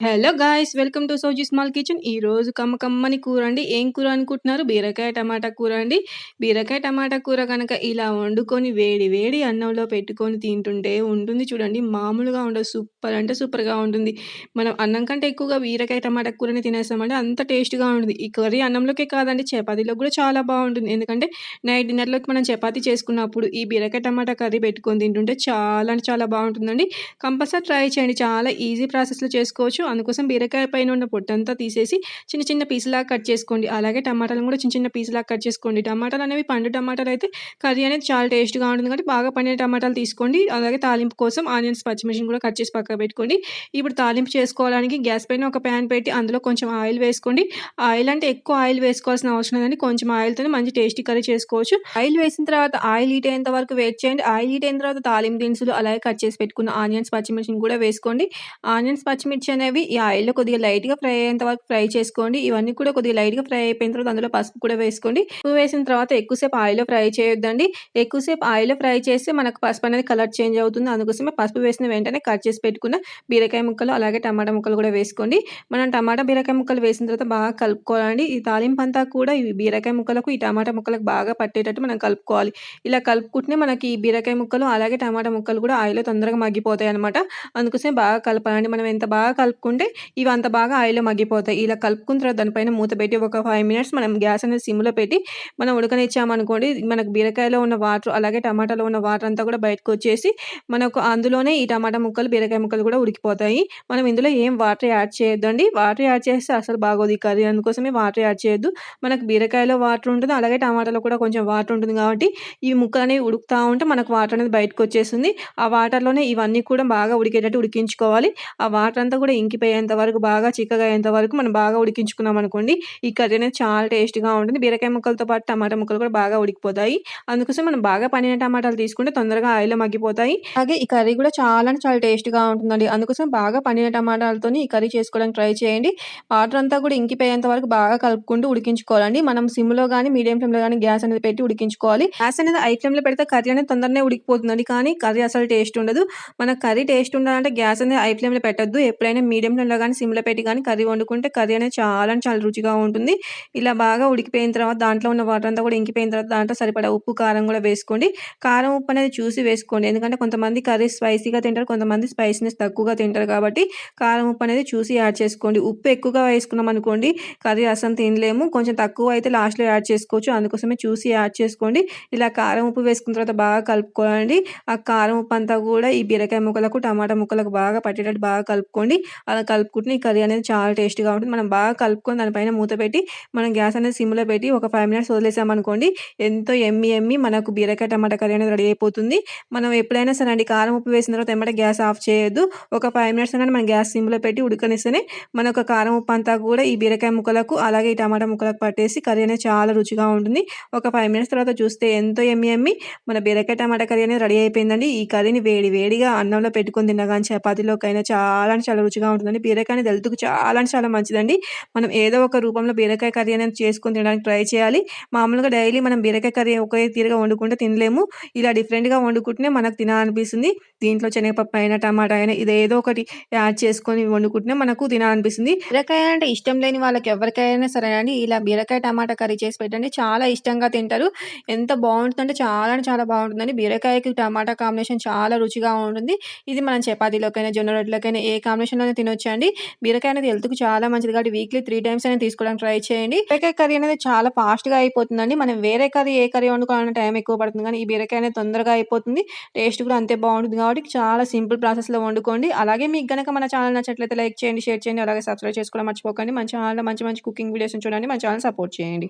Hello guys! Welcome to Sowji small kitchen. ఈరోజు కమ్మకమ్మని కూర అండి. ఏం కూర అనుకుంటున్నారు? బీరకాయ టమాటా కూర అండి. బీరకాయ టమాటా కూర గనక ఇలా వండుకొని వేడి వేడి అన్నంలో పెట్టుకొని తింటుంటే ఉంటుంది చూడండి, మామూలుగా ఉండదు. సూపర్ అంటే సూపర్‌గా ఉంటుంది. మనం అన్నం కంటే ఎక్కువగా బీరకాయ టమాటా కూరని తినేస్తామంటే అంత టేస్ట్‌గా ఉంటుంది. ఈ కర్రీ అన్నంలోకే కాదండి, చపాతీలోకి కూడా చాలా బావుంటుంది. ఎందుకంటే నైట్ డిన్నర్‌లోకి మనం చపాతీ చేసుకున్నప్పుడు ఈ బీరకాయ టమాటా కర్రీ పెట్టుకొని తింటుంటే చాలా అంటే చాలా బావుంటుందండి. కంపల్సరీ ట్రై చేయండి. చాలా ఈజీ ప్రాసెస్‌లో చేసుకోవచ్చు. అందుకోసం బీరకాయ పైన ఉన్న పొట్టంతా తీసేసి చిన్న చిన్న పీసులాగా కట్ చేసుకోండి. అలాగే టమాటాలను కూడా చిన్న చిన్న పీసులాగా కట్ చేసుకోండి. టమాటాలనేవి పండు టమాటాలైతే కర్రీ అనేది చాలా టేస్ట్‌గా ఉంటుంది కాబట్టి బాగా పండిన టమాటాలు తీసుకోండి. అలాగే తాలింపు కోసం ఆనియన్స్, పచ్చిమిర్చిని కూడా కట్ చేసి పక్కకు పెట్టుకోండి. ఇప్పుడు తాలింపు చేసుకోవడానికి గ్యాస్ పైన ఒక ప్యాన్ పెట్టి అందులో కొంచెం ఆయిల్ వేసుకోండి. ఆయిల్ అంటే ఎక్కువ ఆయిల్ వేసుకోవాల్సిన అవసరం లేదండి. కొంచెం ఆయిల్‌తోనే మంచి టేస్టీ కర్రీ చేసుకోవచ్చు. ఆయిల్ వేసిన తర్వాత ఆయిల్ హీట్ అయ్యేంత వరకు వెయిట్ చేయండి. ఆయిల్ హీట్ అయిన తర్వాత తాలింపు దినుసులు అలాగే కట్ చేసి పెట్టుకున్న ఆనియన్స్, పచ్చిమిర్చిని కూడా వేసుకోండి. ఆనియన్స్, పచ్చిమిర్చి అనేవి ఈ ఆయిల్‌లో కొద్దిగా లైట్‌గా ఫ్రై అయ్యేంత వరకు ఫ్రై చేసుకోండి. ఇవన్నీ కూడా కొద్దిగా లైట్‌గా ఫ్రై అయిపోయిన తర్వాత అందులో పసుపు కూడా వేసుకోండి. ఉప్పు వేసిన తర్వాత ఎక్కువసేపు ఆయిల్‌లో ఫ్రై చేయొద్దండి. ఎక్కువసేపు ఆయిల్‌లో ఫ్రై చేస్తే మనకు పసుపు అనేది కలర్ చేంజ్ అవుతుంది. అందుకోసమే పసుపు వేసిన వెంటనే కట్ చేసి పెట్టుకున్న బీరకాయ ముక్కలు అలాగే టమాటా ముక్కలు కూడా వేసుకోండి. మనం టమాటా, బీరకాయ ముక్కలు వేసిన తర్వాత బాగా కలుపుకోవాలండి. ఈ తాలింపంతా కూడా ఈ బీరకాయ ముక్కలకు, ఈ టమాటా ముక్కలకు బాగా పట్టేటట్టు మనం కలుపుకోవాలి. ఇలా కలుపుకుంటేనే మనకి ఈ బీరకాయ ముక్కలు అలాగే టమాటా ముక్కలు కూడా ఆయిల్‌లో తొందరగా మగ్గిపోతాయన్నమాట. అందుకోసమే బాగా కలపాలండి. మనం ఎంత బాగా కలుపుకుంటే ఇవి అంత బాగా ఆయిల్‌లో మగ్గిపోతాయి. ఇలా కలుపుకున్న తర్వాత దానిపైన మూత పెట్టి ఒక 5 మినిట్స్ మనం గ్యాస్ అనేది సిమ్‌లో పెట్టి మనం ఉడకనిచ్చామనుకోండి, మనకు బీరకాయలో ఉన్న వాటర్ అలాగే టమాటాలో ఉన్న వాటర్ అంతా కూడా బయటకొచ్చేసి మనకు అందులోనే ఈ టమాటా ముక్కలు, బీరకాయ ముక్కలు కూడా ఉడికిపోతాయి. మనం ఇందులో ఏం వాటర్ యాడ్ చేయొద్దండి. వాటర్ యాడ్ చేస్తే అసలు బాగోదు ఈ కర్రీ. అందుకోసమే వాటర్ యాడ్ చేయొద్దు. మనకు బీరకాయలో వాటర్ ఉంటుంది. అలాగే టమాటాలో కూడా కొంచెం వాటర్ ఉంటుంది కాబట్టి ఈ ముక్కలనేవి ఉడుకుతా ఉంటే మనకు వాటర్ అనేది బయటకొచ్చేస్తుంది. ఆ వాటర్‌లోనే ఇవన్నీ కూడా బాగా ఉడికేటట్టు ఉడికించుకోవాలి. ఆ వాటర్ అంతా కూడా ఇంకిపోయేంత వరకు బాగా చిక్కగా అయ్యేంత వరకు మనం బాగా ఉడికించుకున్నామనుకోండి, ఈ కర్రీ అనేది చాలా టేస్ట్‌గా ఉంటుంది. బీరకాయ ముక్కలతో పాటు టమాటా ముక్కలు కూడా బాగా ఉడికిపోతాయి. అందుకోసం మనం బాగా పండిన టమాటాలు తీసుకుంటే తొందరగా ఆయిల్‌లో మగ్గిపోతాయి. అలాగే ఈ కర్రీ కూడా చాలా అంటే చాలా టేస్ట్‌గా ఉంటుందండి. అందుకోసం బాగా పండిన టమాటాలతోని ఈ కర్రీ చేసుకోవడానికి ట్రై చేయండి. వాటర్ అంతా కూడా ఇంకిపోయేంత వరకు బాగా కలుపుకుంటూ ఉడికించుకోవాలండి. మనం సిమ్‌లో గాని, మీడియం ఫ్లేమ్‌లో గాని గ్యాస్ అనేది పెట్టి ఉడికించుకోవాలి. గ్యాస్ అనేది హై ఫ్లేమ్‌లో పెడితే కర్రీ అనేది తొందరనే ఉడికిపోతుందండి. కానీ కర్రీ అసలు టేస్ట్ ఉండదు. మన కర్రీ టేస్ట్ ఉండాలంటే గ్యాస్ అనేది హై ఫ్లేమ్‌లో పెట్టొద్దు. ఎప్పుడైనా మీడియం ఫ్లేమ్‌లో గాని, సిమ్‌లో పెట్టి గాని కర్రీ వండుకుంటే కర్రీ అనేది చాలా అంటే చాలా రుచిగా ఉంటుంది. ఇలా బాగా ఉడికిపోయిన తర్వాత దాంట్లో ఉన్న వాటర్ అంతా కూడా ఇంకిపోయిన తర్వాత దాంట్లో సరిపడా ఉప్పు, కారం కూడా వేసుకోండి. కారం, ఉప్పు అనేది చూసి వేసుకోండి. ఎందుకంటే కొంతమంది కర్రీ స్పైసీగా తింటారు. కొంతమంది స్పైసీనెస్ తక్కువగా తింటారు కాబట్టి కారం, ఉప్పు అనేది చూసి యాడ్ చేసుకోండి. ఉప్పు ఎక్కువగా వేసుకున్నామనుకోండి కర్రీ అస్సలు తినలేము. కొంచెం తక్కువ అయితే లాస్ట్‌లో యాడ్ చేసుకోవచ్చు. అందుకోసమే చూసి యాడ్ చేసుకోండి. ఇలా కారం, ఉప్పు వేసుకున్న తర్వాత బాగా కలుపుకోవాలండి. ఆ కారం, ఉప్పు అంతా కూడా ఈ బీరకాయ ముక్కలకు, టమాటా ముక్కలకు బాగా పట్టేటట్టు బాగా కలుపుకోండి. అలా కలుపుకుంటే ఈ కర్రీ అనేది చాలా టేస్ట్‌గా ఉంటుంది. మనం బాగా కలుపుకొని దానిపైన మూత పెట్టి మనం గ్యాస్ అనేది సిమ్‌లో పెట్టి ఒక 5 మినిట్స్ వదిలేసామనుకోండి, ఎంతో యమ్మీ యమ్మీ మనకు బీరకాయ టమాటా కర్రీ అనేది రెడీ అయిపోతుంది. మనం ఎప్పుడైనా సరే అండి కారం, ఉప్పు వేసిన తర్వాత ఎమ్మటే గ్యాస్ ఆఫ్ చేయొద్దు. ఒక 5 మినిట్స్ అనేది మనం గ్యాస్ సిమ్‌లో పెట్టి ఉడకనిస్తేనే మనకు కారం, ఉప్పు అంతా కూడా ఈ బీరకాయ ముక్కలకు అలాగే ఈ టమాటా ముక్కలకు పట్టేసి కర్రీ అనేది చాలా రుచిగా ఉంటుంది. ఒక 5 మినిట్స్ తర్వాత చూస్తే ఎంతో యమ్మీ యమ్మీ మన బీరకాయ టమాటా కర్రీ అనేది రెడీ అయిపోయిందండి. ఈ కర్రీని వేడి వేడిగా అన్నంలో పెట్టుకొని తిన్నా గాని, చపాతీలోకైనా చాలా అంటే చాలా రుచిగా ఉంటుందండి. బీరకాయ అనేది హెల్త్‌కి చాలా అంటే చాలా మంచిదండి. మనం ఏదో ఒక రూపంలో బీరకాయ కర్రీ అనేది చేసుకొని తినడానికి ట్రై చేయాలి. మామూలుగా డైలీ మనం బీరకాయ కర్రీ ఒకే తీరుగా వండుకుంటే తినలేము. ఇలా డిఫరెంట్‌గా వండుకుంటేనే మనకు తినాలనిపిస్తుంది. దీంట్లో శనగపప్పు అయినా, టమాటా అయినా ఇదేదో ఒకటి యాడ్ చేసుకొని వండుకుంటేనే మనకు తినాలనిపిస్తుంది. బీరకాయ అంటే ఇష్టం లేని వాళ్ళకి ఎవరికైనా సరేనండి ఇలా బీరకాయ టమాటా కర్రీ చేసి పెట్టండి. చాలా ఇష్టంగా తింటారు. ఎంత బావుంటుందంటే చాలా అంటే చాలా బావుంటుందండి. బీరకాయకి టమాటా కాంబినేషన్ చాలా రుచిగా ఉంటుంది. ఇది మనం చపాతీలోకైనా, జొన్న రొట్టెలోకైనా ఏ కాంబినేషన్‌లోనే తినొచ్చండి. బీరకాయ అనేది హెల్త్‌కి చాలా మంచిది కాబట్టి వీక్లీ 3 టైమ్స్ అయినా తీసుకోవడానికి ట్రై చేయండి. బీరకాయ కర్రీ అనేది చాలా ఫాస్ట్‌గా అయిపోతుందండి. మనం వేరే కర్రీ ఏ కర్రీ వండుకోవాలన్నా టైం ఎక్కువ పడుతుంది కానీ ఈ బీరకాయ అనేది తొందరగా అయిపోతుంది. టేస్ట్ కూడా అంతే బావుంటుంది కాబట్టి చాలా సింపుల్ ప్రాసెస్‌లో వండుకోండి. అలాగే మీకు గనక మన ఛానల్ నచ్చినట్లయితే లైక్ చేయండి, షేర్ చేయండి. అలాగే సబ్స్క్రైబ్ చేసుకోవడం మర్చిపోకండి. మన ఛానల్‌లో మంచి మంచి కుకింగ్ వీడియోస్‌ని చూడండి. మన ఛానల్ సపోర్ట్ చేయండి.